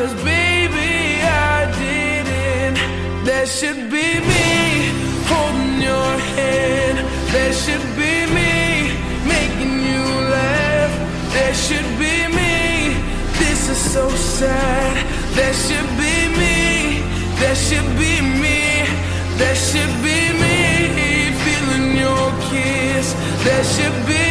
'cause baby I didn't. There should be me holding your hand. There should be me making you laugh. There should be me. This is so sad. There should be me. There should be me. There should be me feeling your kiss. There should be